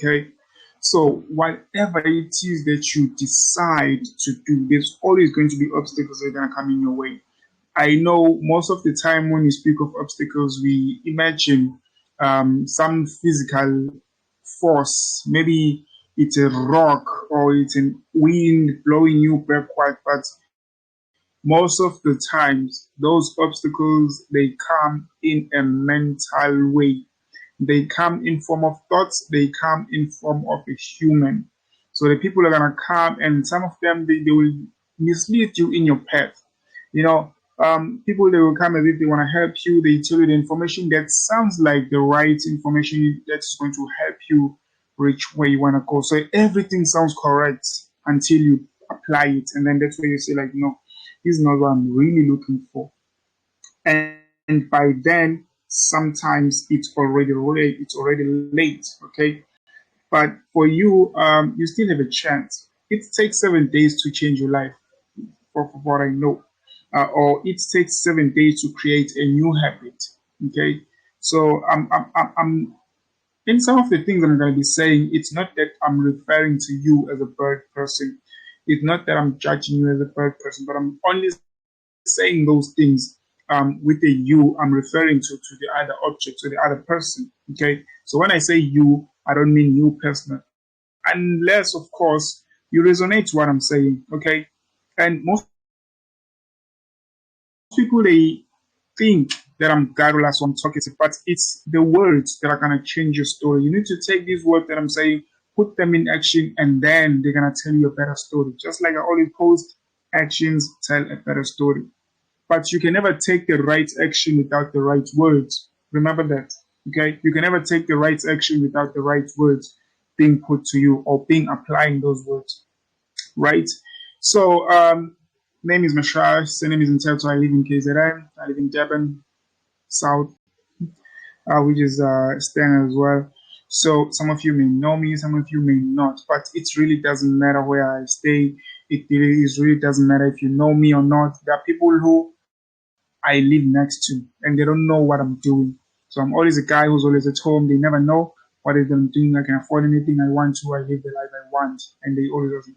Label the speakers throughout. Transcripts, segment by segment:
Speaker 1: Okay. So whatever it is that you decide to do, there's always going to be obstacles that are going to come in your way. I know most of the time when we speak of obstacles, we imagine some physical force. Maybe it's a rock or it's a wind blowing you backward. But most of the times, those obstacles they come in a mental way. They come in form of thoughts. They come in form of a human. So the people are gonna come, and some of them they will mislead you in your path. You know, people they will come as if they want to help you. They tell you the information that sounds like the right information that's going to help you reach where you want to go. So everything sounds correct until you apply it, and then that's where you say like, no, this is not what I'm really looking for. And by then, sometimes it's already late. Okay, but for you, you still have a chance. It takes 7 days to change your life, for what I know, or it takes 7 days to create a new habit. Okay, so I'm in some of the things I'm going to be saying. It's not that I'm referring to you as a bird person. It's not that I'm judging you as a bird person, but I'm only saying those things with a you, I'm referring to the other object, to the other person. Okay. So when I say you, I don't mean you personally, unless, of course, you resonate to what I'm saying. Okay. And most people, they think that I'm garrulous, so I'm talkative, but it's the words that are going to change your story. You need to take these words that I'm saying, put them in action, and then they're going to tell you a better story. Just like I always post, actions tell a better story. But you can never take the right action without the right words. Remember that. Okay? You can never take the right action without the right words being put to you or being applying those words. Right? So, name is Mashar. Surname is Nteto. I live in KZN. I live in Durban, South, which is Stan as well. So, some of you may know me, some of you may not, but it really doesn't matter where I stay. Really doesn't matter if you know me or not. There are people who I live next to, and they don't know what I'm doing. So I'm always a guy who's always at home. They never know what it is I'm doing. I can afford anything I want to. I live the life I want, and they always ask me,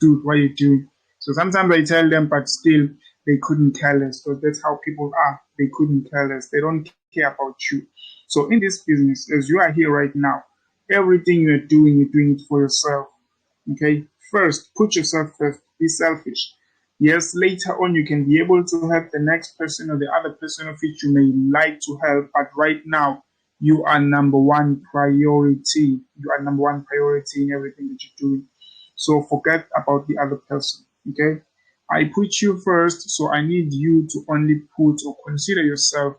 Speaker 1: "Dude, what are you doing?" So sometimes I tell them, but still they couldn't care less. So that's how people are. They couldn't care less. They don't care about you. So in this business, as you are here right now, everything you're doing it for yourself. Okay, first, put yourself first. Be selfish. Yes, later on you can be able to help the next person or the other person of which you may like to help, but right now you are number one priority. You are number one priority in everything that you're doing. So forget about the other person. Okay, I put you first, so I need you to only put or consider yourself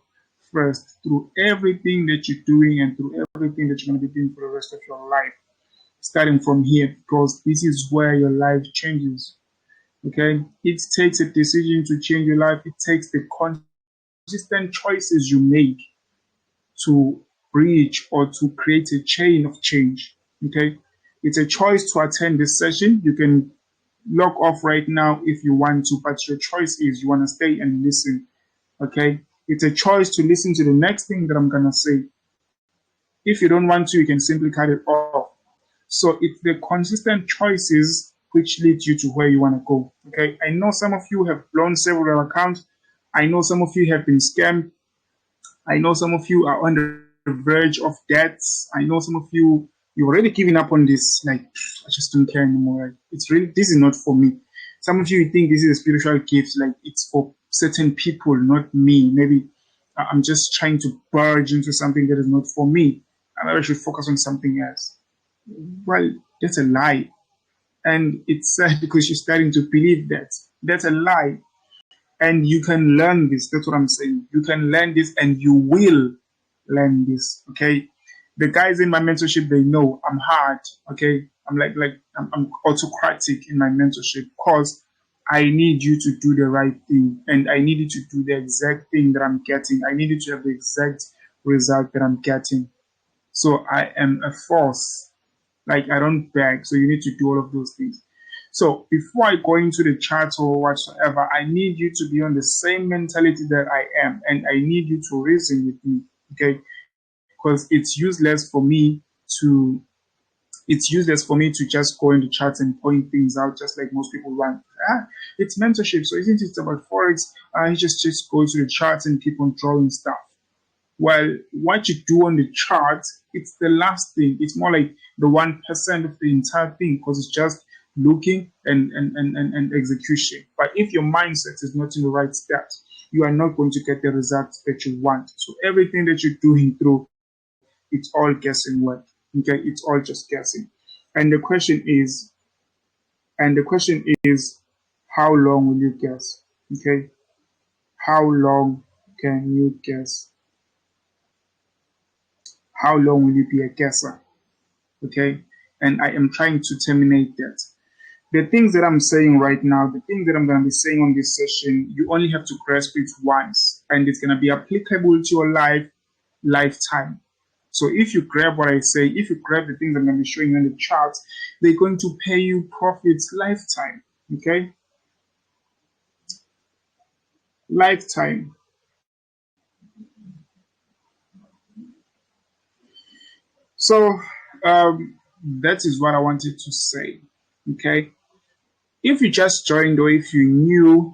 Speaker 1: first through everything that you're doing and through everything that you're going to be doing for the rest of your life, starting from here, because this is where your life changes. Okay, it takes a decision to change your life. It takes the consistent choices you make to reach or to create a chain of change. Okay, it's a choice to attend this session. You can log off right now if you want to, but your choice is you want to stay and listen. Okay, it's a choice to listen to the next thing that I'm gonna say. If you don't want to, you can simply cut it off. So it's the consistent choices which lead you to where you want to go. Okay. I know some of you have blown several accounts. I know some of you have been scammed. I know some of you are on the verge of debts. I know some of you you've already given up on this. Like, I just don't care anymore. Like, it's really this is not for me. Some of you think this is a spiritual gift, like it's for certain people, not me. Maybe I'm just trying to barge into something that is not for me. I should focus on something else. Well, that's a lie. And it's sad because you're starting to believe that. That's a lie. And you can learn this. That's what I'm saying. You can learn this and you will learn this. Okay. The guys in my mentorship, they know I'm hard. Okay. I'm autocratic in my mentorship because I need you to do the right thing and I need you to do the exact thing that I'm getting. I need you to have the exact result that I'm getting. So I am a force. Like I don't beg. So you need to do all of those things. So before I go into the chat or whatsoever, I need you to be on the same mentality that I am, and I need you to reason with me, okay? Because it's useless for me to It's useless for me to just go into charts and point things out just like most people want. It's mentorship, so isn't it about forex? You just go to the charts and keep on drawing stuff. Well, what you do on the chart, it's the last thing. It's more like the 1% of the entire thing, because it's just looking and execution. But if your mindset is not in the right state, you are not going to get the results that you want. So everything that you're doing through, it's all guessing work. Okay, it's all just guessing. And the question is, how long will you guess? Okay, how long can you guess? How long will you be a guesser? Okay, and I am trying to terminate that. The things that I'm saying right now, the things that I'm going to be saying on this session, you only have to grasp it once, and it's going to be applicable to your lifetime. So if you grab what I say, if you grab the things I'm going to be showing you in the charts, they're going to pay you profits lifetime. Okay? Lifetime. So that is what I wanted to say. Okay? If you just joined or if you knew,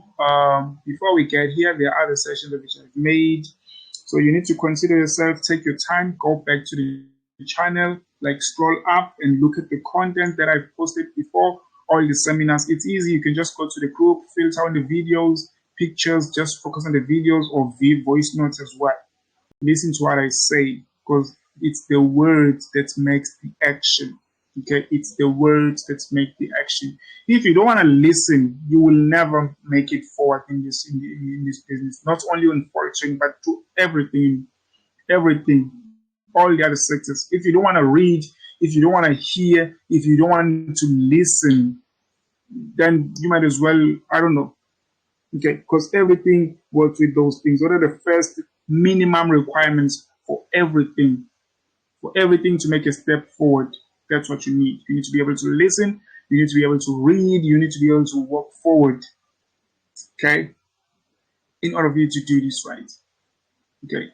Speaker 1: before we get here, there are other sessions that I've made. So you need to consider yourself, take your time, go back to the channel, like scroll up and look at the content that I've posted before, all the seminars. It's easy. You can just go to the group, filter on the videos, pictures, just focus on the videos or voice notes as well. Listen to what I say, because it's the words that makes the action. Okay, it's the words that make the action. If you don't want to listen, you will never make it forward in this business. Not only on forex, but to everything, all the other sectors. If you don't want to read, if you don't want to hear, if you don't want to listen, then you might as well, I don't know. Okay, because everything works with those things. What are the first minimum requirements for everything? For everything to make a step forward. That's what you need. You need to be able to listen. You need to be able to read. You need to be able to walk forward. Okay? In order for you to do this right. Okay?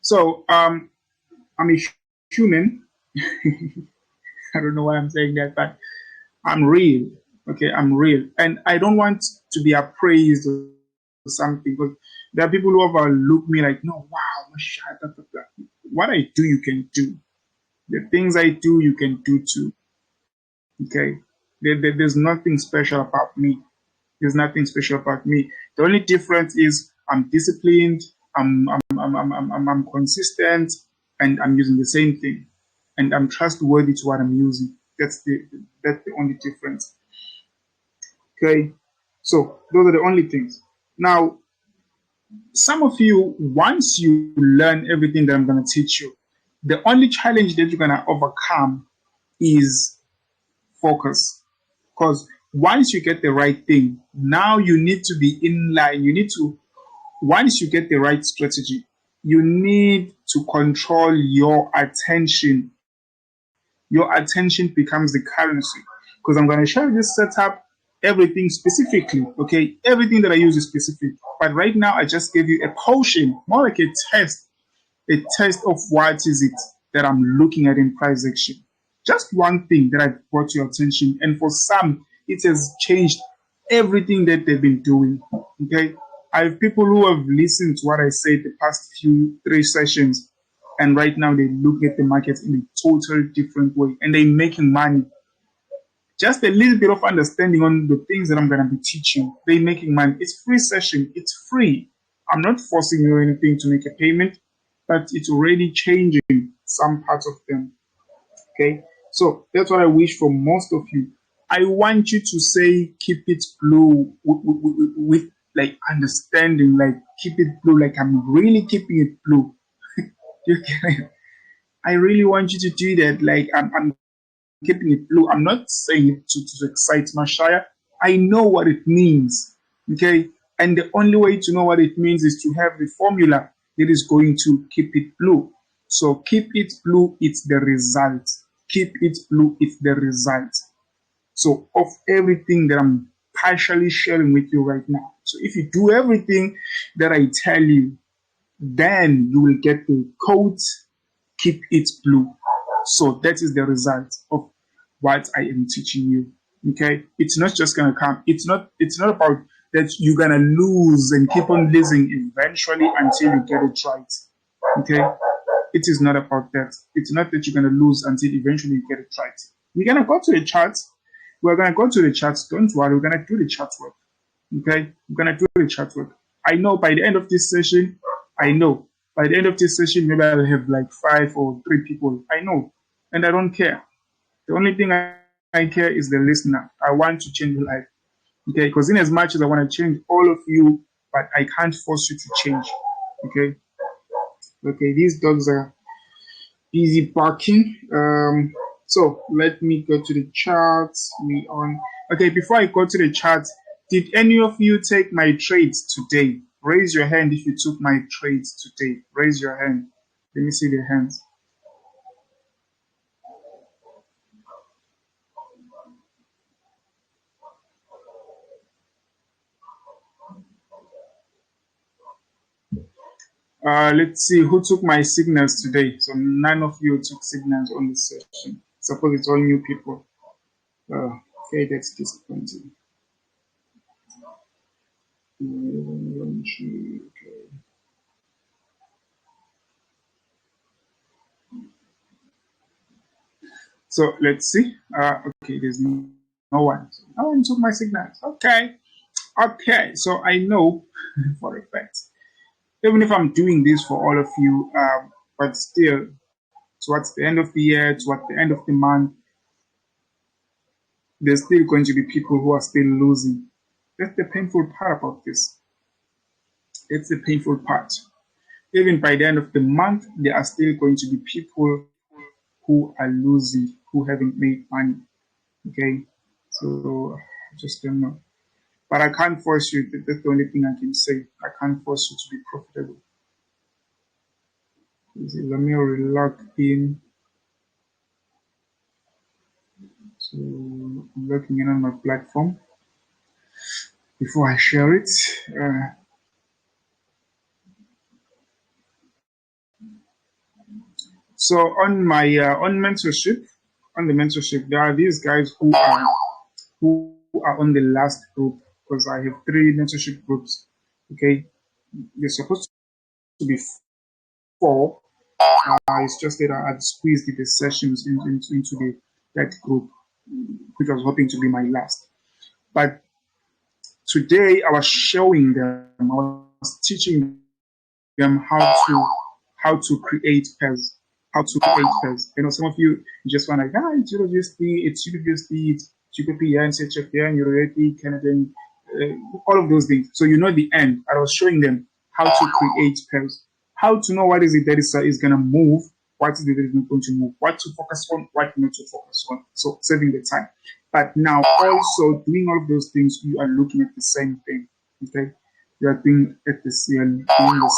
Speaker 1: So, I'm a human. I don't know why I'm saying that, but I'm real. Okay? I'm real. And I don't want to be appraised or something, because there are people who overlook me like, no, wow, what I do, you can do. The things I do, you can do too. Okay? There's nothing special about me. There's nothing special about me. The only difference is I'm disciplined, I'm consistent, and I'm using the same thing. And I'm trustworthy to what I'm using. That's the only difference. Okay? So those are the only things. Now, some of you, once you learn everything that I'm going to teach you, the only challenge that you're going to overcome is focus. Because once you get the right thing, now you need to be in line. Once you get the right strategy, you need to control your attention. Your attention becomes the currency. Because I'm going to show you this setup, everything specifically. Okay, everything that I use is specific. But right now, I just gave you a potion, more like a test of what is it that I'm looking at in price action. Just one thing that I brought to your attention, and for some, it has changed everything that they've been doing. Okay, I have people who have listened to what I said the past 3 sessions, and right now they look at the market in a totally different way, and they're making money. Just a little bit of understanding on the things that I'm going to be teaching. They're making money. It's free session. It's free. I'm not forcing you anything to make a payment, but it's already changing some parts of them. Okay, so that's what I wish for most of you. I want you to say, keep it blue with like understanding, like keep it blue, like I'm really keeping it blue. I really want you to do that. Like I'm keeping it blue. I'm not saying it to excite Mashaya. I know what it means. Okay, and the only way to know what it means is to have the formula that is going to keep it blue. So keep it blue, it's the result. Keep it blue, it's the result. So of everything that I'm partially sharing with you right now. So if you do everything that I tell you, then you will get the code, keep it blue. So that is the result of what I am teaching you. Okay, it's not just gonna come. It's not about that you're gonna lose and keep on losing eventually until you get it right. Okay, it is not about that. It's not that you're gonna lose until eventually you get it right. We're gonna go to the charts. We're gonna go to the charts. Don't worry, we're gonna do the chart work. Okay, we're gonna do the chat work. I know by the end of this session, maybe I'll have like 5 or 3 people. I know, and I don't care. The only thing I care is the listener. I want to change your life. Okay, because in as much as I want to change all of you, but I can't force you to change. Okay. Okay, these dogs are busy barking. So let me go to the charts. Okay, before I go to the charts, did any of you take my trades today? Raise your hand if you took my trades today. Raise your hand. Let me see the hands. Let's see who took my signals today. So none of you took signals on this session. Suppose it's all new people. Okay, that's disappointing. Okay. So let's see. Okay, there's no one. No one took my signals. Okay. Okay. So I know for a fact, even if I'm doing this for all of you, but still, towards the end of the year, towards the end of the month, there's still going to be people who are still losing. That's the painful part about this. It's the painful part. Even by the end of the month, there are still going to be people who are losing, who haven't made money. Okay, so I just don't know. But I can't force you. That's the only thing I can say. I can't force you to be profitable. Let me log in. So I'm logging in on my platform before I share it. So on my on the mentorship, there are these guys who are on the last group because I have 3 mentorship groups. Okay, they're supposed to be 4. It's just that I had squeezed the sessions into that group, which I was hoping to be my last. But today I was showing them, I was teaching them how to create pairs, You know, some of you just want like, it's USD, it's GBP, and CHF, Euro, Canadian, all of those things. So you know the end. I was showing them how to create pairs, how to know what is it that is going to move, what is it that is not going to move, what to focus on, what not to focus on. So saving the time. But now also doing all of those things, you are looking at the same thing. Okay, you are doing the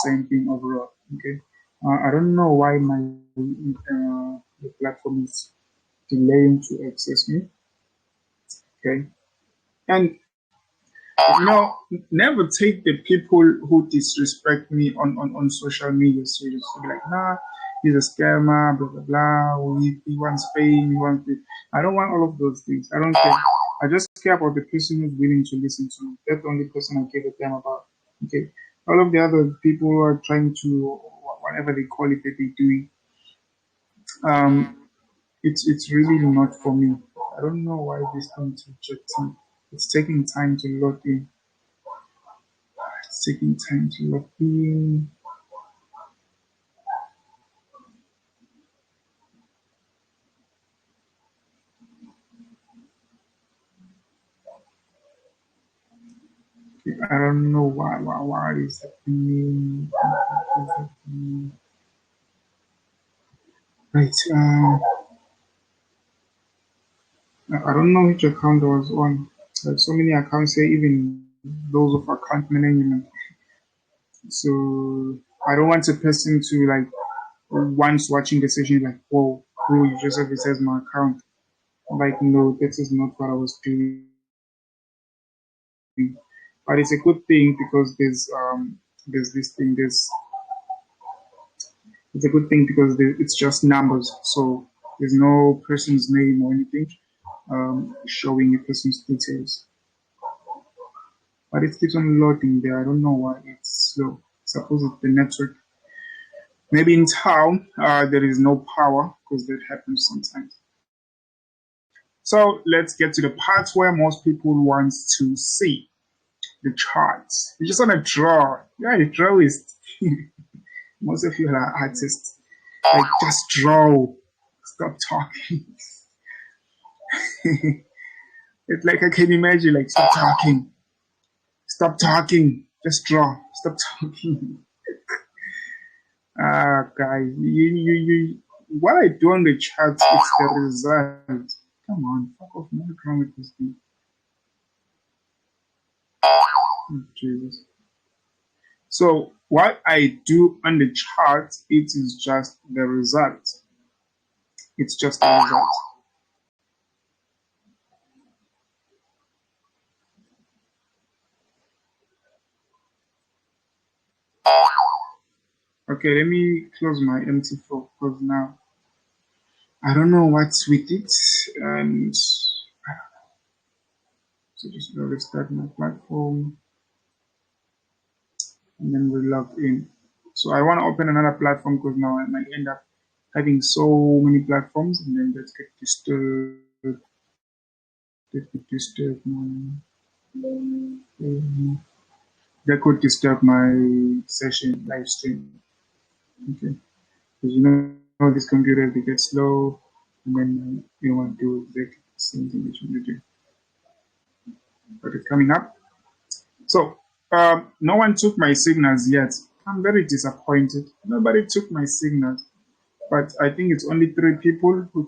Speaker 1: same thing overall. Okay, I don't know why my the platform is delaying to access me. Okay, and never take the people who disrespect me on social media serious. So be like, nah, he's a scammer, blah blah blah. He wants fame, he wants it. I don't want all of those things. I don't care. I just care about the person who's willing to listen to me. That's the only person I give a damn about. Okay. All of the other people who are trying to whatever they call it that they're doing, it's really not for me. I don't know why this thing is rejecting. It's taking time to log in. It's taking time to log in. I don't know why is happening. Right. I don't know which account I was on. Like so many accounts here, even those of account management. So I don't want a person to like once watching the session like, whoa, bro, you just have it as my account. Like no, that is not what I was doing. But it's a good thing because there's this thing, it's a good thing because it's just numbers. So There's no person's name or anything showing a person's details. But it keeps on loading there. I don't know why it's slow. Suppose it's the network. Maybe in town there is no power, because that happens sometimes. So let's get to the part where most people want to see the charts. You just want to draw. Yeah, you draw is most of you are artists. Like, just draw. Stop talking. It's like I can imagine, like, stop talking. Stop talking. Just draw. Stop talking. Guys, what I do on the chat, it's the result. Come on, fuck off. What's wrong with this thing? Oh, Jesus. So what I do on the chart, it is just the result. It's just the result. Okay, let me close my MT4 because now I don't know what's with it, and so just restart my platform, and then we log in. So I want to open another platform because now I might end up having so many platforms, and then let's get disturbed. That could disturb my session live stream. Okay, because you know this computer, they get slow, and then you want to do exactly the same thing that you want to do. But it's coming up. So no one took my signals yet. I'm very disappointed. Nobody took my signals, but I think it's only 3 people who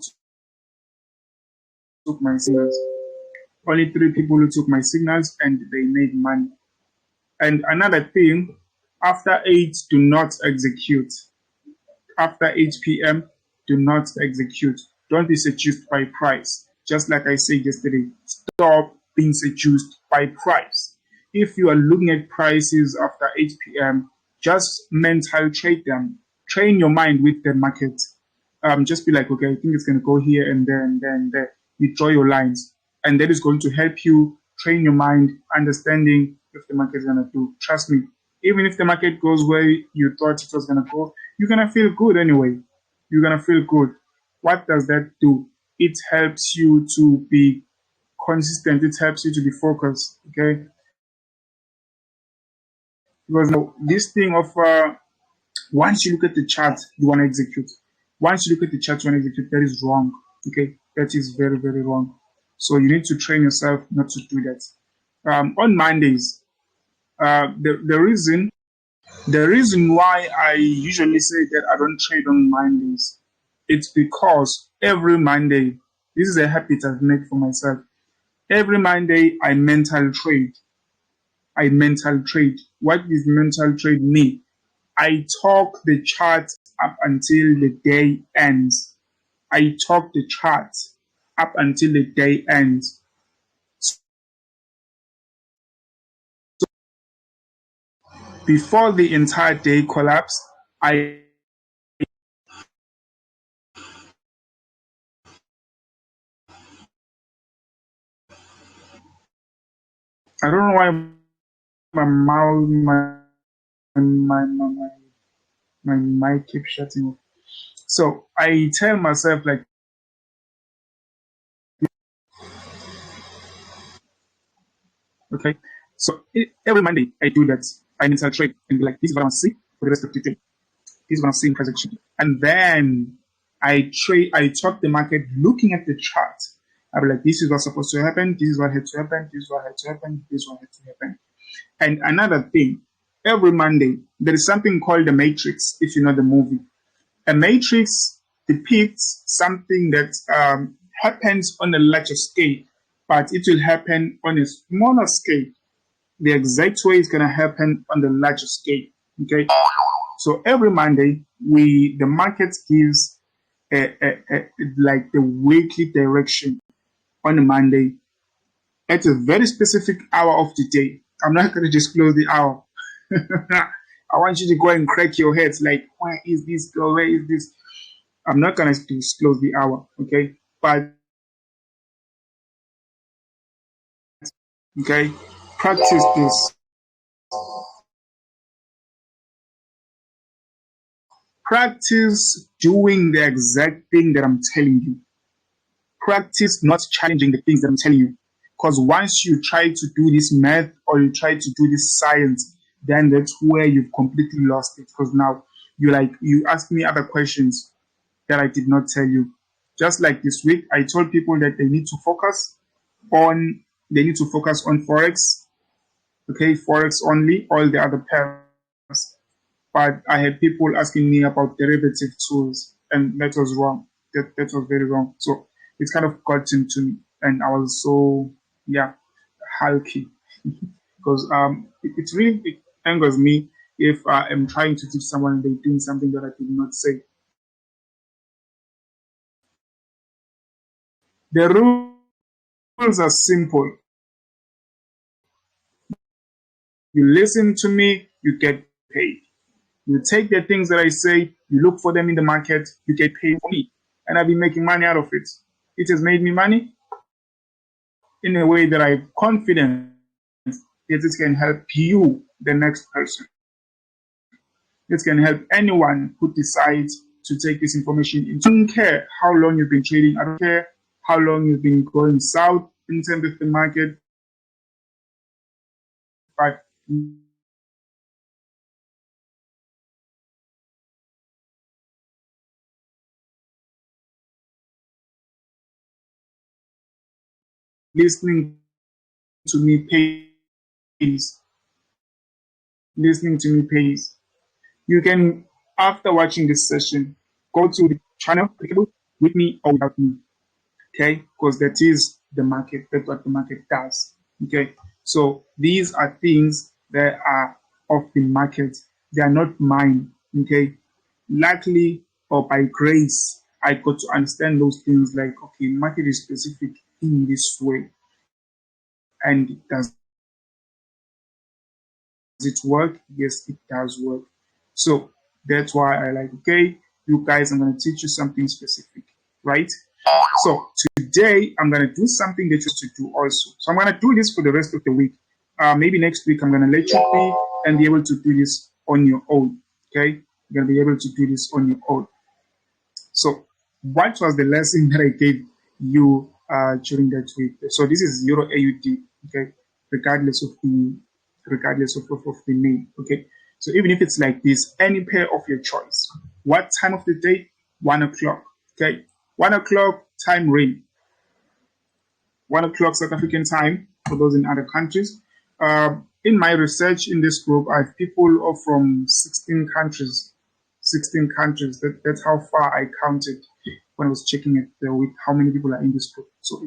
Speaker 1: took my signals. Only 3 people who took my signals, and they made money. And another thing, after 8, do not execute. After 8 p.m., do not execute. Don't be seduced by price. Just like I said yesterday, stop being seduced by price. If you are looking at prices after 8 p.m., just mental trade them. Train your mind with the market. Just be like, okay, I think it's going to go here and there and there and there. You draw your lines. And that is going to help you train your mind, understanding if the market is going to do. Trust me, even if the market goes where you thought it was going to go, you're going to feel good anyway. You're going to feel good. What does that do? It helps you to be consistent. It helps you to be focused, okay? Because this thing of once you look at the chart, you want to execute. Once you look at the chart, you want to execute. That is wrong, okay? That is very, very wrong. So you need to train yourself not to do that. On Mondays, the reason why I usually say that I don't trade on Mondays, it's because every Monday, this is a habit I've made for myself. Every Monday, I mental trade. What does mental trade mean? I talk the chart up until the day ends. I talk the chart up until the day ends. So before the entire day collapsed, I don't know why my mouth, my mic keeps shutting off. So I tell myself like, okay. So every Monday I do that. I mental trade and be like, this is what I want to see for the rest of the day. This is what I'm seeing transaction. And then I talk the market looking at the chart. I'll be like, this is what's supposed to happen, this is what had to happen, this is what had to happen, this is what had to happen. And another thing, every Monday, there is something called the matrix, if you know the movie. A matrix depicts something that happens on a larger scale, but it will happen on a smaller scale. The exact way it's going to happen on the larger scale. Okay. So every Monday, the market gives like the weekly direction on a Monday at a very specific hour of the day. I'm not going to disclose the hour. I want you to go and crack your heads like, where is this girl? Where is this? I'm not going to disclose the hour, okay? But, okay, practice this. Practice doing the exact thing that I'm telling you. Practice not challenging the things that I'm telling you. Because once you try to do this math or you try to do this science, then that's where you've completely lost it. Because now you ask me other questions that I did not tell you. Just like this week, I told people that they need to focus on Forex, okay, Forex only, all the other pairs. But I had people asking me about derivative tools, and that was wrong. That was very wrong. So it's kind of gotten to me, and I was so, yeah, hulky because it really it angers me if I am trying to teach someone and they're doing something that I did not say. The rules are simple. You listen to me, you get paid. You take the things that I say, you look for them in the market, you get paid for me. And I've been making money out of it. It has made me money in a way that I'm confident that it can help you, the next person. It can help anyone who decides to take this information in. I don't care how long you've been trading. I don't care how long you've been going south in terms of the market. But listening to me pays. Listening to me pays. You can, after watching this session, go to the channel with me or without me. Okay, because that is the market. That's what the market does. Okay, so these are things that are of the market. They are not mine. Okay, luckily or by grace, I got to understand those things. Like, okay, market is specific in this way, and does it work? Yes, it does work. So that's why I like. Okay, you guys, I'm going to teach you something specific, right? So today I'm going to do something that you used to do also. So I'm going to do this for the rest of the week. Maybe next week I'm going to let you be and be able to do this on your own. Okay, you're going to be able to do this on your own. So what was the lesson that I gave you during that week? So this is Euro AUD. Okay, regardless of the name. Okay, so even if it's like this, any pair of your choice. What time of the day? 1 o'clock. Okay. 1 o'clock time range. 1 o'clock South African time for those in other countries. In my research in this group, I have people from 16 countries. 16 countries. That's how far I counted when I was checking it with how many people are in this group. So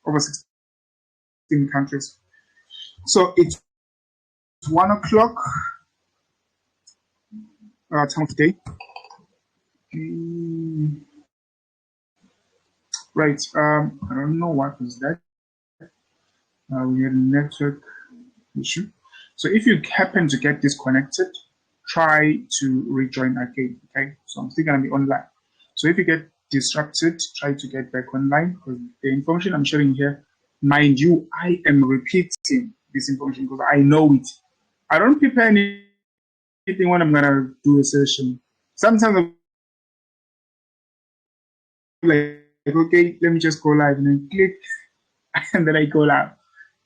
Speaker 1: over 16 countries. So it's 1 o'clock time of day. Right. I don't know what is that. We had a network issue. So if you happen to get disconnected, try to rejoin again. Okay. So I'm still gonna be online. So if you get disrupted, try to get back online because the information I'm sharing here, mind you, I am repeating this information because I know it. I don't prepare anything when I'm gonna do a session. Sometimes I'm like, okay, let me just go live and then click and then I go live.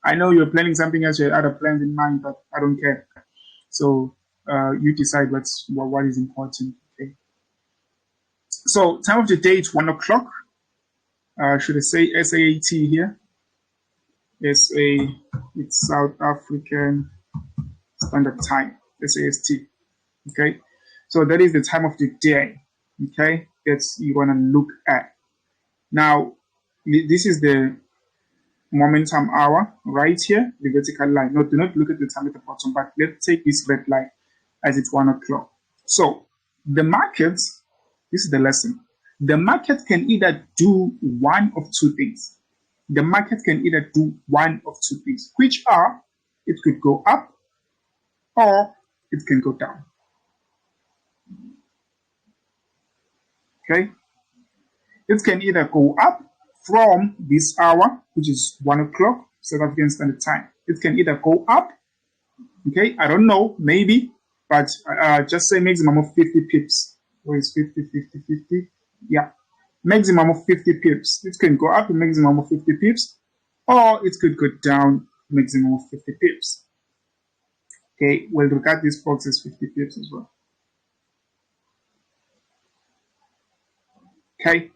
Speaker 1: I know you're planning something else, you had other plans in mind, but I don't care. So you decide what is important. Okay. So time of the day it's 1 o'clock. Should I say SAAT here? SA, it's South African Standard Time, SAST. Okay. So that is the time of the day. Okay. That's you want to look at. Now, this is the momentum hour right here, the vertical line. Do not look at the time at the bottom, but let's take this red line as it's 1 o'clock. So The market, this is the lesson. The market can either do one of two things. The market can either do one of two things, which are it could go up or it can go down. Okay? It can either go up from this hour, which is 1 o'clock, South African Standard Time. It can either go up, okay, I don't know, maybe, but just say maximum of 50 pips. Where is 50, 50, 50? Yeah, maximum of 50 pips. It can go up a maximum of 50 pips, or it could go down maximum of 50 pips. Okay, we'll regard this box as 50 pips as well. Okay,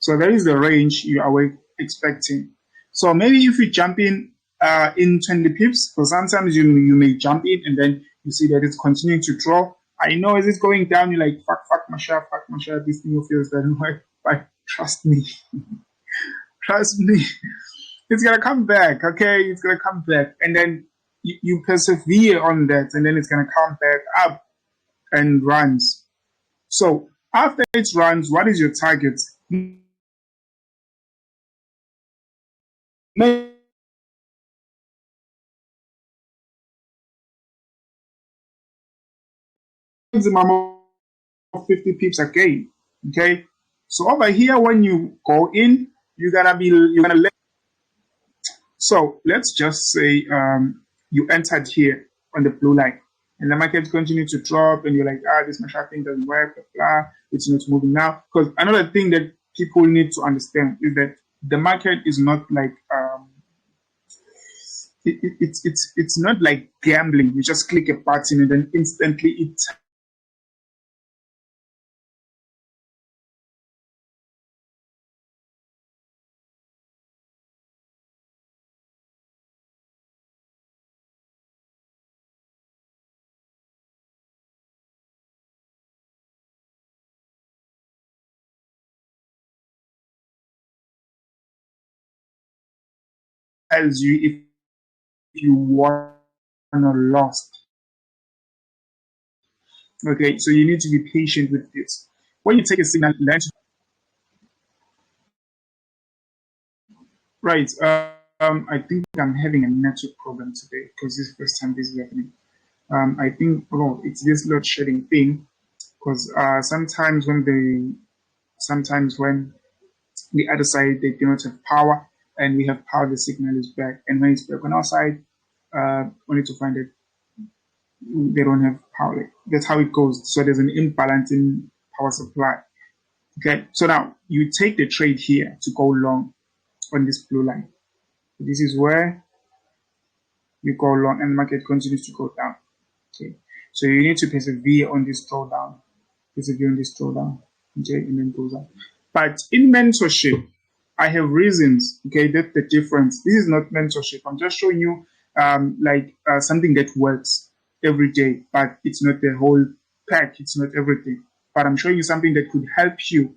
Speaker 1: so there is the range you are expecting. So maybe if you jump in 20 pips, because sometimes you may jump in and then you see that it's continuing to draw. I know as it's going down, you're like, fuck my share, this thing feels doesn't work. But trust me, trust me, it's gonna come back, okay? It's gonna come back. And then you persevere on that, and then it's gonna come back up and runs. So after it runs, what is your target? Maximum of 50 pips again. Okay. So over here, when you go in, you're gonna let. So let's just say you entered here on the blue line, and the market continues to drop, and you're like, this machine thing doesn't work, blah, blah, it's not moving now. Because another thing that people need to understand is that the market is not like it's not like gambling. You just click a button and then instantly it tells you if you won or lost. Okay, so you need to be patient with this. When you take a signal, right? I think I'm having a network problem today because this is the first time this is happening. I think it's this load shedding thing because sometimes when the other side they do not have power and we have power, the signal is back, and when it's back on our side, we need to find it. They don't have power. Like, that's how it goes. So there's an imbalance in power supply. Okay, so now you take the trade here to go long on this blue line. This is where you go long and the market continues to go down. Okay, so you need to persevere on this drawdown, okay, and then goes up. But in mentorship, I have reasons, okay, that's the difference. This is not mentorship. I'm just showing you something that works every day, but it's not the whole pack, it's not everything. But I'm showing you something that could help you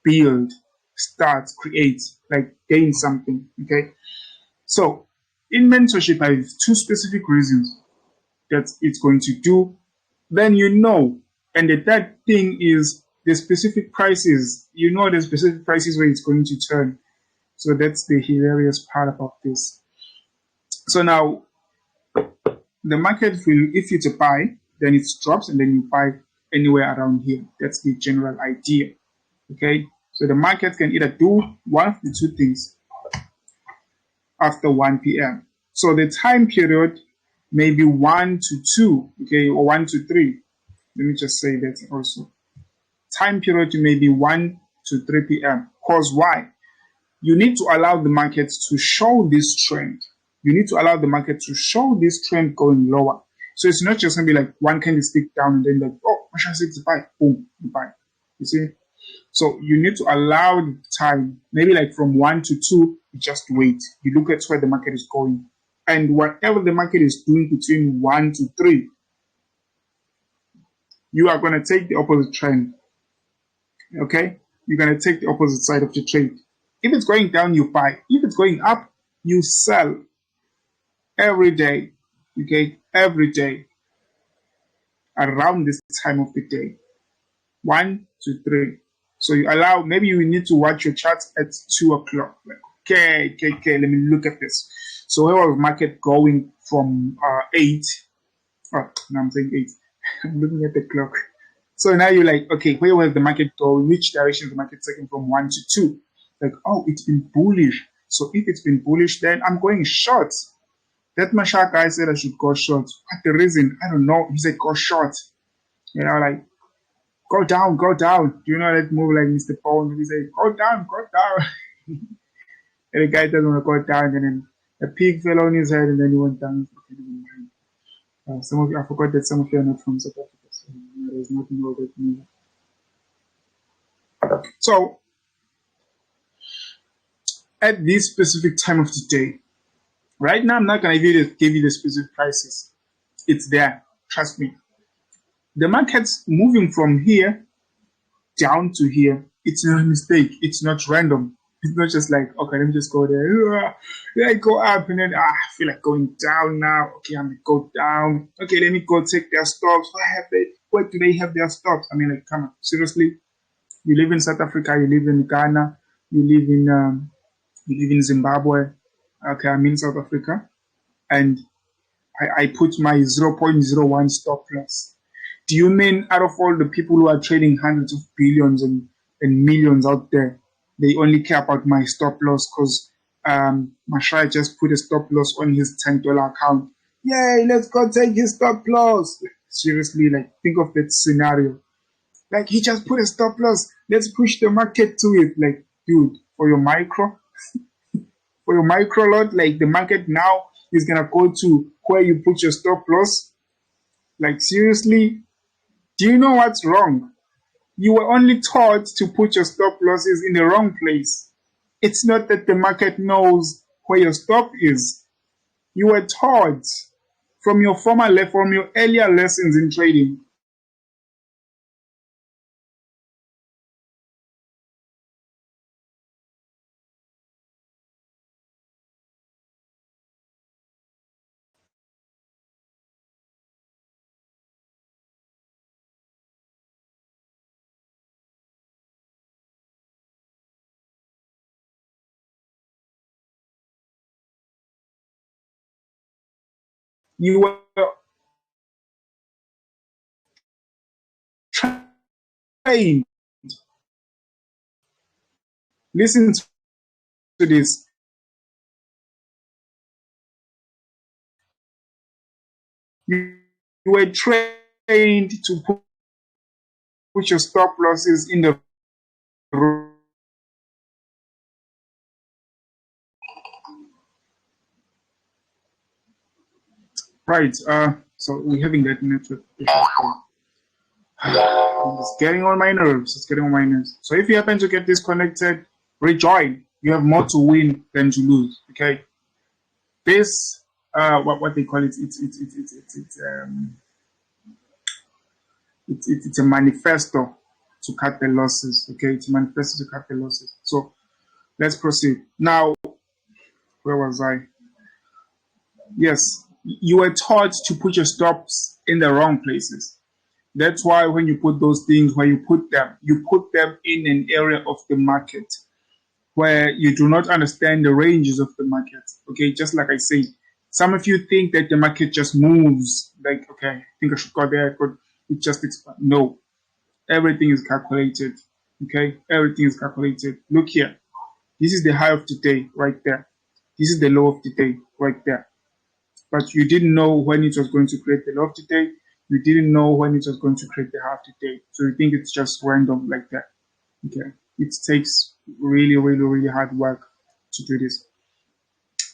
Speaker 1: build, start, create, like gain something, okay? So in mentorship, I have two specific reasons that it's going to do. Then and the third thing is the specific prices. The specific prices where it's going to turn. So that's the hilarious part about this. So now the market will, if it's a buy, then it drops and then you buy anywhere around here. That's the general idea. Okay, so the market can either do one of the two things after 1 p.m. So the time period may be 1 to 2, okay, or 1 to 3. Let me just say that also. Time period may be 1 to 3 p.m. Because why? You need to allow the market to show this trend. You need to allow the market to show this trend going lower. So it's not just going to be like one candlestick down and then like, I should say buy, boom, you buy. You see? So you need to allow the time, maybe like from 1 to 2, you just wait. You look at where the market is going. And whatever the market is doing between 1 to 3, you are going to take the opposite trend. Okay? You're going to take the opposite side of the trade. If it's going down, you buy. If it's going up, you sell. Every day. Okay? Every day. around this time of the day. 1 to 3. So you allow, maybe you need to watch your charts at 2 o'clock. Like, okay, let me look at this. So where was market going from 8? Oh, no, I'm saying 8. I'm looking at the clock. So now you're like, okay, where was the market going? Which direction is the market taking from 1 to 2? Like, oh, it's been bullish. So if it's been bullish, then I'm going short. That Mashaka guy said I should go short. What the reason? I don't know. He said go short. You know, like, go down, go down. Do you know that move like Mr. Paul? He said, go down, go down. And the guy doesn't want to go down. And then a pig fell on his head and then he went down. Some of you, I forgot that some of you are not from South Africa. So there's nothing wrong with me. So, at this specific time of the day, right now I'm not going to give you the specific prices. It's there. Trust me. The market's moving from here down to here. It's not a mistake. It's not random. It's not just like, okay, let me just go there. Then I go up and then I feel like going down now. Okay, I'm going to go down. Okay, let me go take their stops. Where do they have their stops? I mean, like, come on. Seriously? You live in South Africa. You live in Ghana. You live in Zimbabwe. Okay, I'm in South Africa. And I put my 0.01 stop loss. Do you mean out of all the people who are trading hundreds of billions and millions out there, they only care about my stop loss because Mashai just put a stop loss on his $10 account? Yay, let's go take his stop loss. Seriously, like, think of that scenario. Like, he just put a stop loss. Let's push the market to it. Like, dude, for your micro lot, like, the market now is going to go to where you put your stop loss. Like, seriously? Do you know what's wrong? You were only taught to put your stop losses in the wrong place. It's not that the market knows where your stop is. You were taught from your earlier lessons in trading. You were trained. Listen to this. You were trained to put your stop losses in the right. So we're having that network issue. It's getting on my nerves. So if you happen to get disconnected, rejoin. You have more to win than to lose. Okay. This what they call it, it's a manifesto to cut the losses. Okay, it's a manifesto to cut the losses. So let's proceed. Now, where was I? Yes, you were taught to put your stops in the wrong places. That's why when you put those things where you put them in an area of the market where you do not understand the ranges of the market. Okay, just like I said, some of you think that the market just moves. Like, okay, I think I should go there. It just expands. No, everything is calculated. Okay, everything is calculated. Look here. This is the high of today right there. This is the low of today right there. But you didn't know when it was going to create the low of today. You didn't know when it was going to create the high of today. So you think it's just random like that. Okay, it takes really, really, really hard work to do this.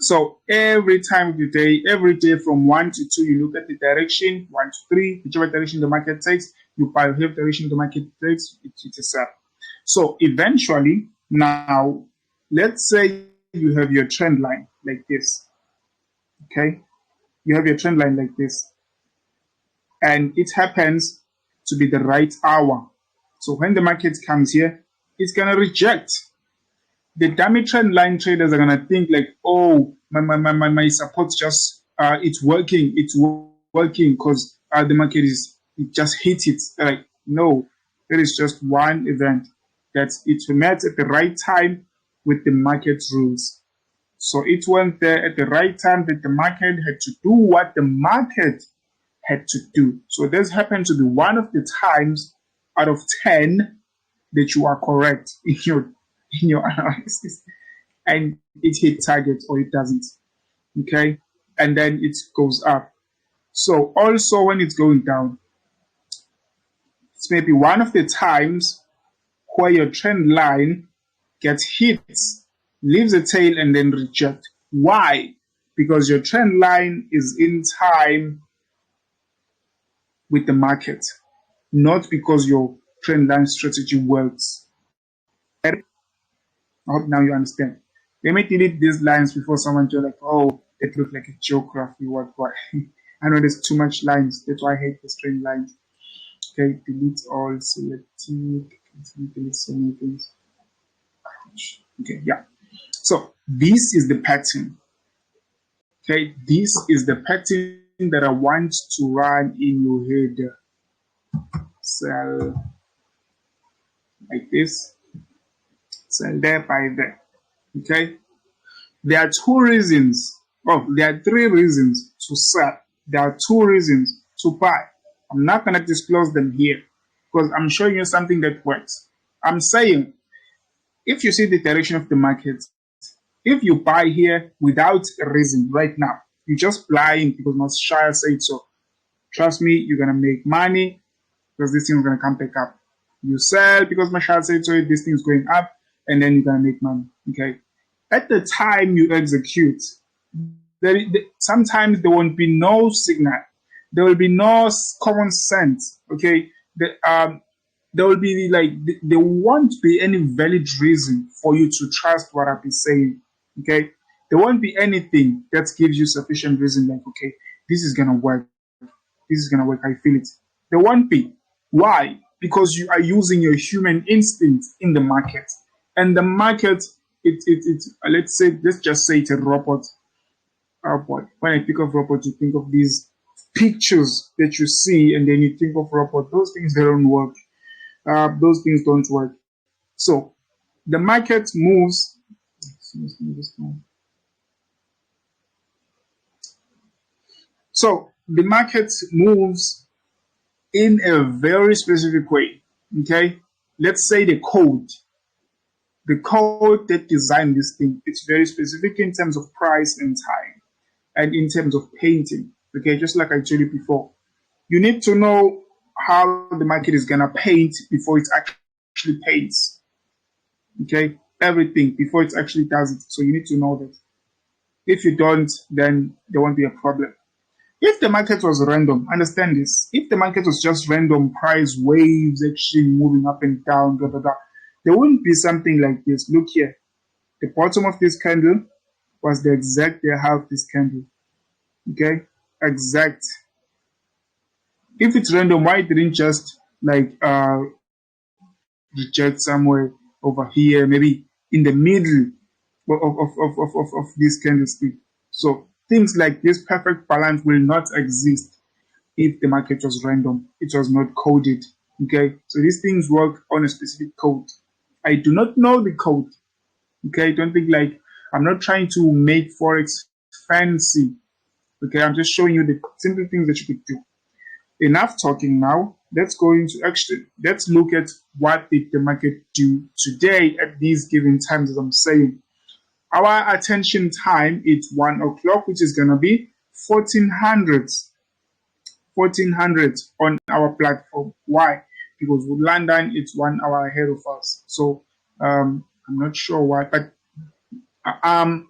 Speaker 1: So every time of the day, every day from 1 to 2, you look at the direction, 1 to 3, whichever direction the market takes, you buy whatever direction the market takes, it's a sell. So eventually, now, let's say you have your trend line like this. Okay? You have your trend line like this. And it happens to be the right hour. So when the market comes here, it's going to reject. The dummy trend line traders are going to think like, oh, my support just, it's working because the market is it just hit it. Like, no, it is just one event that it met at the right time with the market rules. So it went there at the right time that the market had to do what the market had to do. So this happened to be one of the times out of 10 that you are correct in your analysis, and it hit target or it doesn't. Okay, and then it goes up. So also when it's going down, it's maybe one of the times where your trend line gets hit, leaves a tail, and then reject. Why? Because your trend line is in time with the market, not because your trend line strategy works. I hope now you understand. Let me delete these lines before someone to like, oh, it looked like a geography. What? I know there's too much lines. That's why I hate the string lines. Okay, delete all, select, delete so many things. Okay, yeah. So this is the pattern. Okay, this is the pattern that I want to run in your head. Sell like this. Sell there, buy there. Okay. There are two reasons. Oh, there are three reasons to sell. There are two reasons to buy. I'm not going to disclose them here because I'm showing you something that works. I'm saying if you see the direction of the market, if you buy here without a reason right now, you're just blind because Marshall said so. Trust me, you're going to make money because this thing is going to come back up. You sell because Marshall said so, this thing is going up, and then you're going to make money. Okay. At the time you execute, sometimes there won't be no signal. There will be no common sense. Okay. There will be like, there won't be any valid reason for you to trust what I've been saying. Okay. There won't be anything that gives you sufficient reason like, okay, this is going to work. This is going to work. I feel it. There won't be. Why? Because you are using your human instinct in the market. And the market, let's just say it's a robot. Robot. When I think of robot, you think of these pictures that you see, and then you think of robot. Those things, they don't work. Those things don't work. So the market moves. So the market moves in a very specific way. Okay, let's say the code that designed this thing, it's very specific in terms of price and time, and in terms of painting. Okay, just like I told you before, you need to know how the market is gonna paint before it actually paints. Okay, everything before it actually does it. So you need to know that. If you don't, then there won't be a problem. If the market was random, understand this. If the market was just random price waves actually moving up and down, blah, blah, blah, there wouldn't be something like this. Look here. The bottom of this candle was the exact half of this candle. Okay? Exact. If it's random, why didn't just like reject somewhere over here, maybe in the middle of this candlestick? So things like this perfect balance will not exist if the market was random. It was not coded. Okay, so these things work on a specific code. I do not know the code. Okay, don't think like I'm not trying to make Forex fancy. Okay, I'm just showing you the simple things that you could do. Enough talking now. Let's look at what did the market do today at these given times, as I'm saying. Our attention time is 1 o'clock, which is going to be 1400 on our platform. Why? Because with London, it's 1 hour ahead of us. So I'm not sure why, but I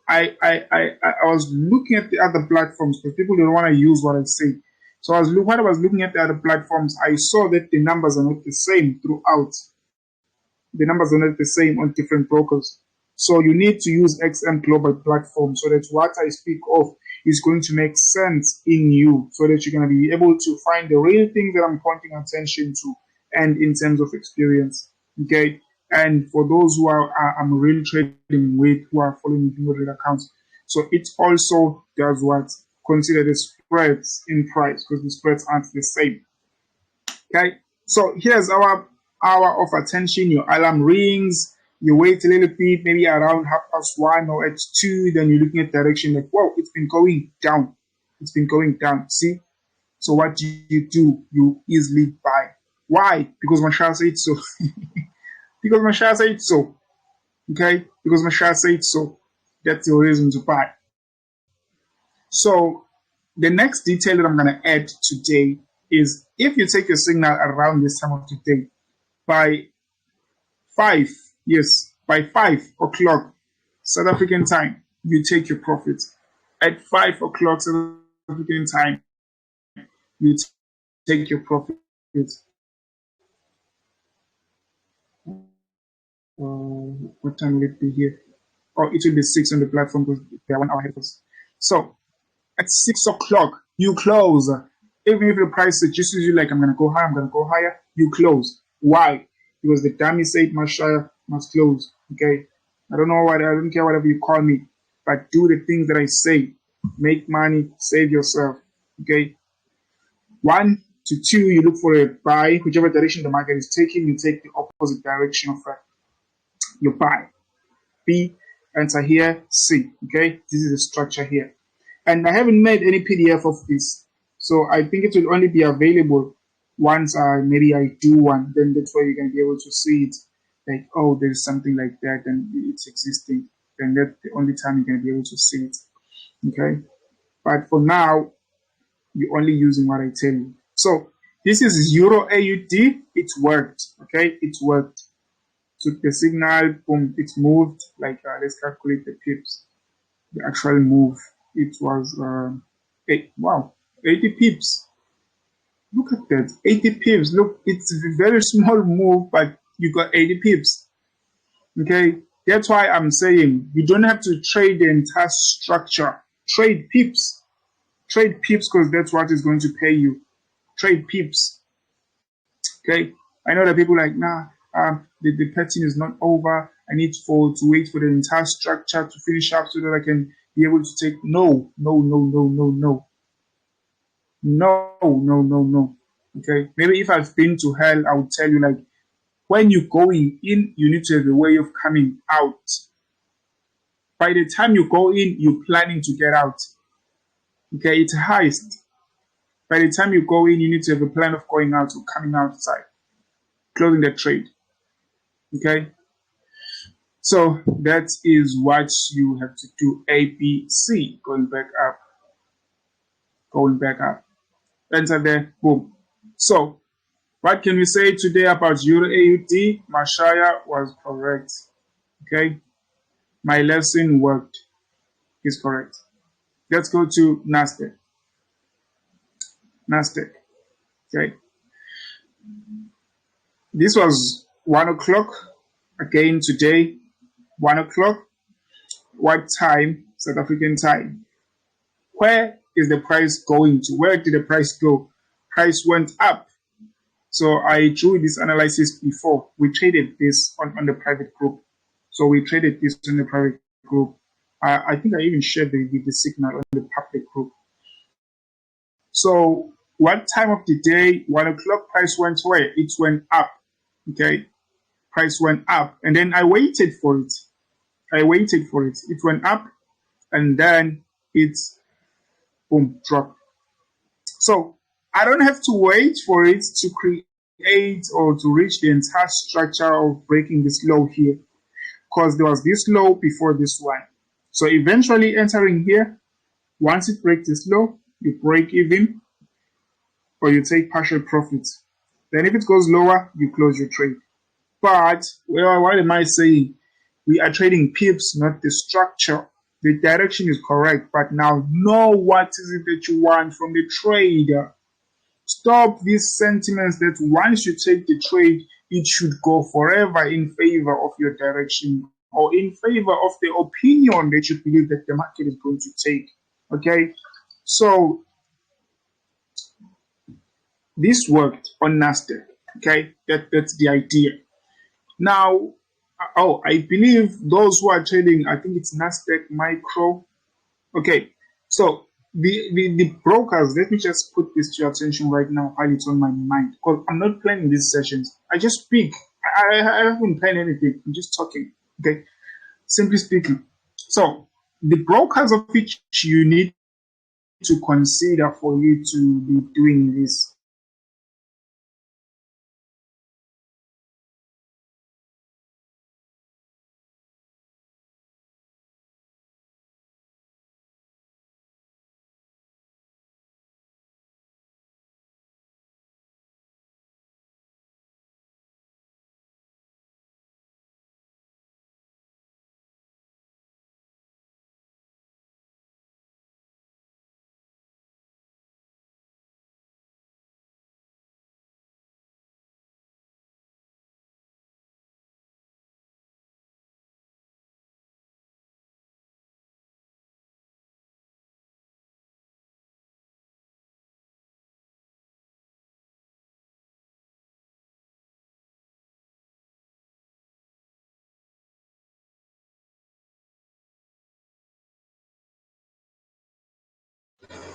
Speaker 1: was looking at the other platforms because people don't want to use what I say. So when I was looking at the other platforms, I saw that the numbers are not the same throughout. The numbers are not the same on different brokers. So you need to use XM Global Platform so that what I speak of is going to make sense in you, so that you're going to be able to find the real thing that I'm pointing attention to, and in terms of experience. Okay. And for those who I'm really trading with, who are following me accounts, so it also does what? Consider the spreads in price, because the spreads aren't the same. Okay, so here's our hour of attention. Your alarm rings. You wait a little bit, maybe around 1:30 or at 2. Then you're looking at direction like, whoa, it's been going down. It's been going down. See? So what do? You easily buy. Why? Because Mashal said so. Because Mashal said so. Okay? Because Mashal said so. That's the reason to buy. So the next detail that I'm going to add today is if you take your signal around this time of the day, by 5, yes, by 5 o'clock South African time, you take your profit. At 5 o'clock South African time, you take your profit. What time will it be here? Oh, it will be 6 on the platform because they are 1 hour ahead of us. So at 6 o'clock, you close. Even if the price suggests you like, I'm going to go higher, I'm going to go higher, you close. Why? Because the dummy said Mashaya must close. Okay? I don't care whatever you call me, but do the things that I say. Make money, save yourself. Okay? 1 to 2, you look for a buy. Whichever direction the market is taking, you take the opposite direction of your buy. B, enter here. C. Okay? This is the structure here. And I haven't made any PDF of this. So I think it will only be available once maybe I do one. Then that's why you're going to be able to see it. Like, oh, there's something like that and it's existing. Then that's the only time you're going to be able to see it. Okay? But for now, you're only using what I tell you. So this is Euro AUD. It worked. Okay? It worked. Took the signal. Boom. It moved. Like, let's calculate the pips. The actual move. It was, 80 pips. Look at that, 80 pips. Look, it's a very small move, but you got 80 pips. Okay, that's why I'm saying you don't have to trade the entire structure. Trade pips. Trade pips because that's what is going to pay you. Trade pips. Okay, I know that people are like, nah, the pattern is not over. I need to wait for the entire structure to finish up so that I can be able to take. No. Okay, maybe if I've been to hell, I would tell you like, when you're going in, you need to have a way of coming out. By the time you go in, you're planning to get out. Okay, it's a heist. By the time you go in, you need to have a plan of going out or coming outside, closing the trade. Okay, so that is what you have to do. A, B, C, going back up. Enter there, boom. So, what can we say today about Euro AUD? Mashaya was correct. Okay, my lesson worked. Is correct. Let's go to Nasdaq. Okay, this was 1 o'clock again today. 1 o'clock. What time? South African time. Where is the price going to? Where did the price go? Price went up. So I drew this analysis before. We traded this on the private group. So we traded this in the private group. I think I even shared the signal on the public group. So what time of the day? 1 o'clock, price went where? It went up. Okay, price went up, and then I waited for it. It went up, and then it's boom, dropped. So I don't have to wait for it to create or to reach the entire structure of breaking this low here, because there was this low before this one. So eventually entering here, once it breaks this low, you break even or you take partial profits. Then if it goes lower, you close your trade. But what am I saying? We are trading pips, not the structure. The direction is correct, but now know what is it that you want from the trader. Stop these sentiments that once you take the trade, it should go forever in favor of your direction or in favor of the opinion that you believe that the market is going to take. Okay, so this worked on Nasdaq. Okay, that's the idea. Now, I believe those who are trading, I think it's Nasdaq Micro. Okay, so the brokers, let me just put this to your attention right now while it's on my mind. Because I'm not planning these sessions. I just speak. I haven't planned anything. I'm just talking. Okay. Simply speaking. So the brokers of which you need to consider for you to be doing this.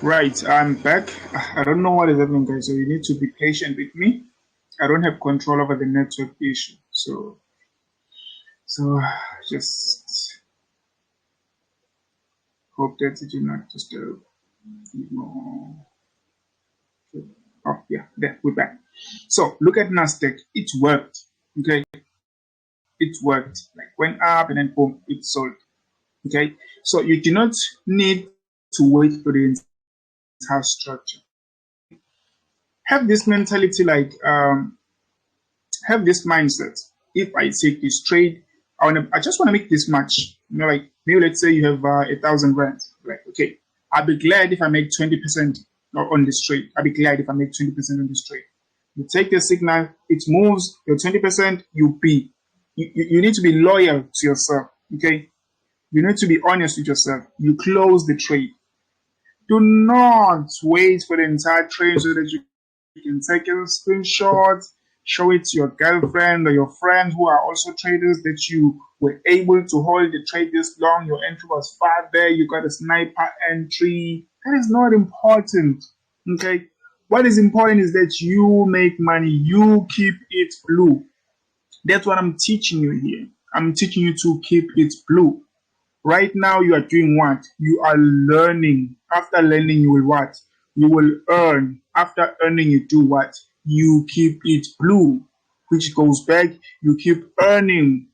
Speaker 1: Right, I'm back. I don't know what is happening, guys, so you need to be patient with me. I don't have control over the network issue. So just hope that it will not disturb. No. Oh, yeah, there, we're back. So look at Nasdaq. It worked. Okay, it worked. Like went up and then boom, it sold. Okay, so you do not need to wait for the entire structure. Have this mentality, like have this mindset. If I take this trade, I just want to make this much. Like maybe let's say you have 1,000 rand. Like okay, I'll be glad if I make 20% on this trade. I'll be glad if I make 20% on this trade. You take the signal, it moves, your 20%, you need to be loyal to yourself. Okay, you need to be honest with yourself. You close the trade. Do not wait for the entire trade so that you can take a screenshot, show it to your girlfriend or your friends who are also traders that you were able to hold the trade this long. Your entry was far there. You got a sniper entry. That is not important. Okay. What is important is that you make money. You keep it blue. That's what I'm teaching you here. I'm teaching you to keep it blue. Right now, you are doing what? You are learning. After learning, you will what? You will earn. After earning, you do what? You keep it blue, which goes back. You keep earning.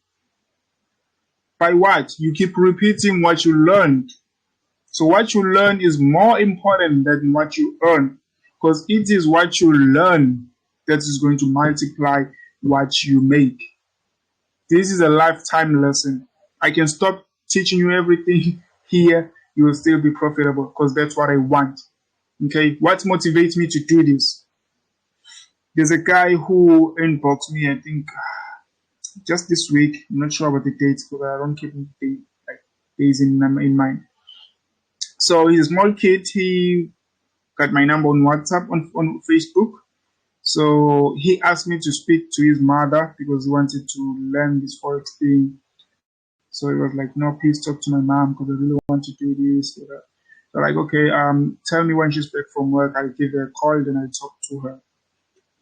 Speaker 1: By what? You keep repeating what you learned. So what you learn is more important than what you earn, because it is what you learn that is going to multiply what you make. This is a lifetime lesson. I can stop teaching you everything here. You will still be profitable because that's what I want. Okay. What motivates me to do this? There's a guy who inboxed me, I think, just this week. I'm not sure about the dates because I don't keep the like, days in mind. So he's a small kid. He got my number on WhatsApp, on Facebook. So he asked me to speak to his mother because he wanted to learn this Forex thing. So he was like, no, please talk to my mom because I really want to do this. So like, okay, tell me when she's back from work. I'll give her a call, then I'll talk to her.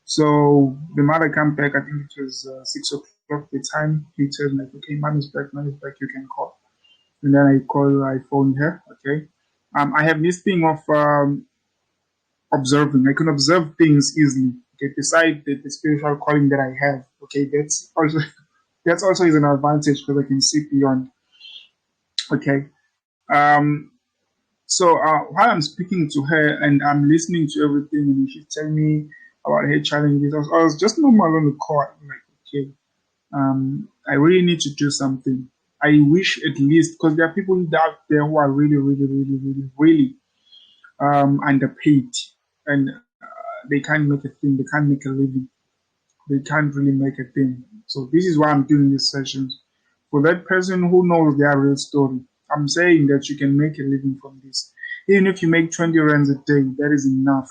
Speaker 1: So the mother came back, I think it was 6 o'clock the time. He tells me, like, okay, mommy's back, you can call. And then I phoned her, okay. I have this thing of observing. I can observe things easily. Okay, besides the spiritual calling that I have, okay, that's also is an advantage because I can see beyond. Okay. Um, so while I'm speaking to her and I'm listening to everything and she's telling me about her challenges, I was just normal on the call. I'm like, okay, I really need to do something. I wish at least, because there are people out there who are really, really, really, really, really underpaid and they can't make a thing. They can't make a living. They can't really make a thing. So this is why I'm doing these sessions. For that person who knows their real story, I'm saying that you can make a living from this. Even if you make 20 rands a day, that is enough.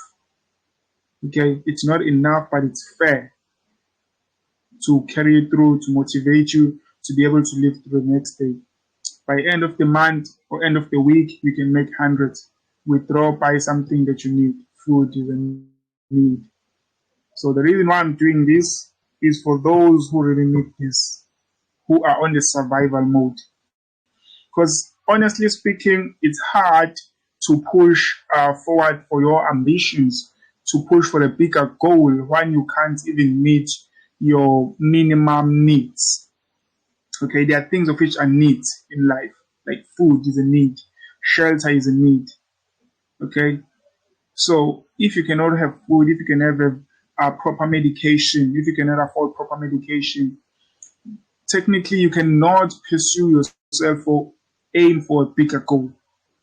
Speaker 1: Okay, it's not enough, but it's fair to carry you through, to motivate you to be able to live through the next day. By end of the month or end of the week, you can make hundreds. withdraw, buy something that you need. Food is a need. So the reason why I'm doing this is for those who really need this, who are on the survival mode. Because honestly speaking, it's hard to push forward for your ambitions, to push for a bigger goal when you can't even meet your minimum needs. Okay, there are things of which are needs in life, like food is a need, shelter is a need. Okay, so if you cannot have food, if you can have a proper medication, if you cannot afford proper medication, technically you cannot pursue yourself or aim for a bigger goal.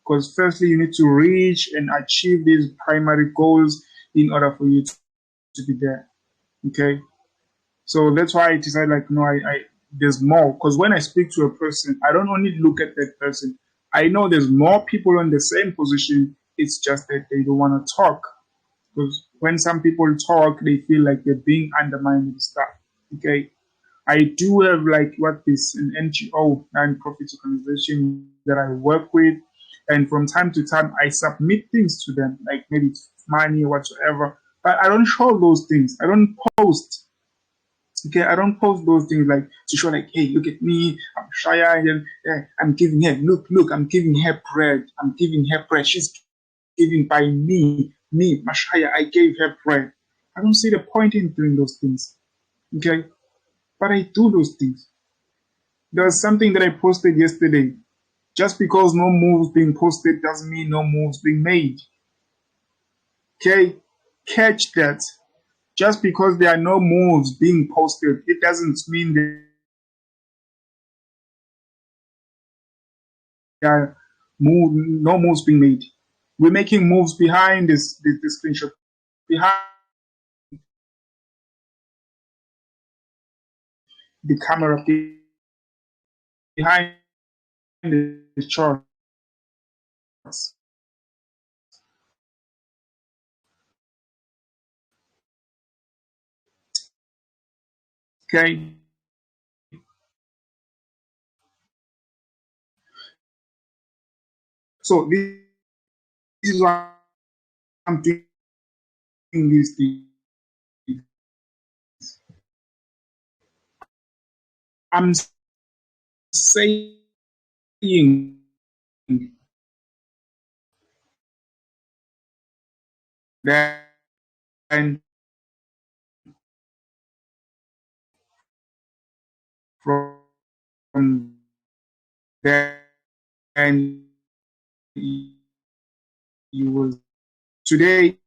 Speaker 1: Because firstly, you need to reach and achieve these primary goals in order for you to be there. Okay. So that's why I decided like, no, I there's more. Because when I speak to a person, I don't only look at that person. I know there's more people in the same position. It's just that they don't want to talk. Because when some people talk, they feel like they're being undermined and stuff. Okay. I do have like what this an NGO, non-profit organization that I work with, and from time to time I submit things to them, like maybe it's money or whatsoever. But I don't show those things. I don't post. Okay, I don't post those things like to show like, hey, look at me, I'm shy, and I'm giving her, look, I'm giving her bread, I'm giving her bread. She's giving by me, Mashaya, I gave her bread. I don't see the point in doing those things. Okay, but I do those things. There was something that I posted yesterday. Just because no moves being posted doesn't mean no moves being made. Okay? Catch that. Just because there are no moves being posted, it doesn't mean there are no moves being made. We're making moves behind this screenshot, behind the camera, behind the charts. Okay? So this is why I'm doing these things. I'm saying that from then you will today